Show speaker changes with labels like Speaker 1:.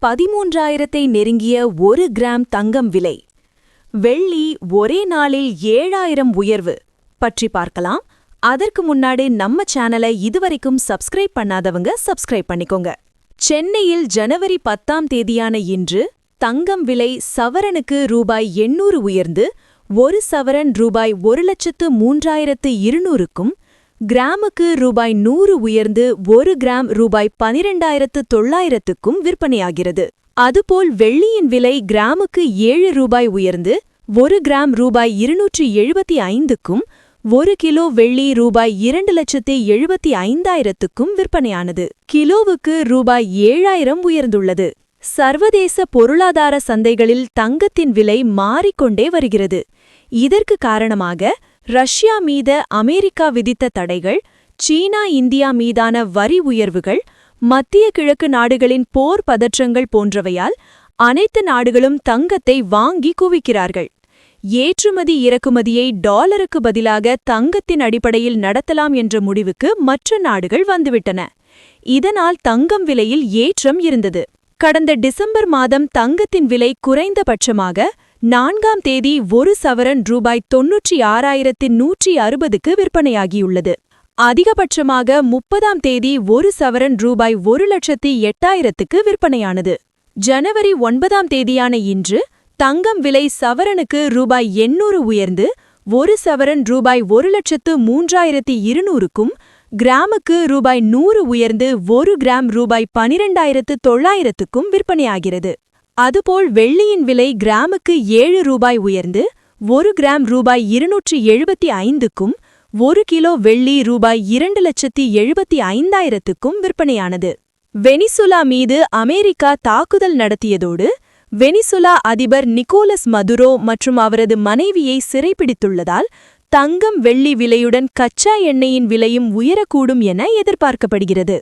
Speaker 1: 13,000-ஐ நெருங்கிய 1 கிராம் தங்கம் விலை. வெள்ளி ஒரே நாளில் 7,000 உயர்வு பற்றி பார்க்கலாம். அதற்கு முன்னாடி நம்ம சேனலை இதுவரைக்கும் சப்ஸ்கிரைப் பண்ணாதவங்க சப்ஸ்கிரைப் பண்ணிக்கோங்க. சென்னையில் ஜனவரி 10ஆம் தேதியான இன்று தங்கம் விலை சவரனுக்கு ரூபாய் 800 உயர்ந்து ஒரு சவரன் ரூபாய் 1,03,200க்கும், கிராமுக்கு ரூபாய் 100 உயர்ந்து ஒரு கிராம் ரூபாய் 12,900க்கும் விற்பனையாகிறது. அதுபோல் வெள்ளியின் விலை கிராமுக்கு 7 ரூபாய் உயர்ந்து ஒரு கிராம் ரூபாய் 275க்கும், ஒரு கிலோ வெள்ளி ரூபாய் 2,75,000க்கும் விற்பனையானது. கிலோவுக்கு ரூபாய் 7,000 உயர்ந்துள்ளது. சர்வதேச பொருளாதார சந்தைகளில் தங்கத்தின் விலை மாறிக்கொண்டே வருகிறது. இதற்கு காரணமாக ரஷ்யா மீது அமெரிக்கா விதித்த தடைகள், சீனா இந்தியா மீதான வரி உயர்வுகள், மத்திய கிழக்கு நாடுகளின் போர் பதற்றங்கள் போன்றவையால் அனைத்து நாடுகளும் தங்கத்தை வாங்கி குவிக்கிறார்கள். ஏற்றுமதி இறக்குமதியை டாலருக்கு பதிலாக தங்கத்தின் அடிப்படையில் நடத்தலாம் என்ற முடிவுக்கு மற்ற நாடுகள் வந்துவிட்டன. இதனால் தங்கம் விலையில் ஏற்றம் இருந்தது. கடந்த டிசம்பர் மாதம் தங்கத்தின் விலை குறைந்தபட்சமாக 4ஆம் தேதி ஒரு சவரன் ரூபாய் 96,160க்கு விற்பனையாகியுள்ளது. அதிகபட்சமாக 30ஆம் தேதி ஒரு சவரன் ரூபாய் 1,08,000க்கு விற்பனையானது. ஜனவரி 9ஆம் தேதியான இன்று தங்கம் விலை சவரனுக்கு ரூபாய் 800 உயர்ந்து ஒரு சவரன் ரூபாய் 1,03,200க்கும், கிராமுக்கு ரூபாய் 100 உயர்ந்து ஒரு கிராம் ரூபாய் 12,900க்கும் விற்பனையாகிறது. அதுபோல் வெள்ளியின் விலை கிராமுக்கு 7 ரூபாய் உயர்ந்து ஒரு கிராம் ரூபாய் 275க்கும், ஒரு கிலோ வெள்ளி ரூபாய் 2,75,000க்கும் விற்பனையானது. வெனிசுலா மீது அமெரிக்கா தாக்குதல் நடத்தியதோடு வெனிசுலா அதிபர் நிக்கோலஸ் மதுரோ மற்றும் அவரது மனைவியை சிறைப்பிடித்துள்ளதால் தங்கம் வெள்ளி விலையுடன் கச்சா எண்ணெயின் விலையும் உயரக்கூடும் என எதிர்பார்க்கப்படுகிறது.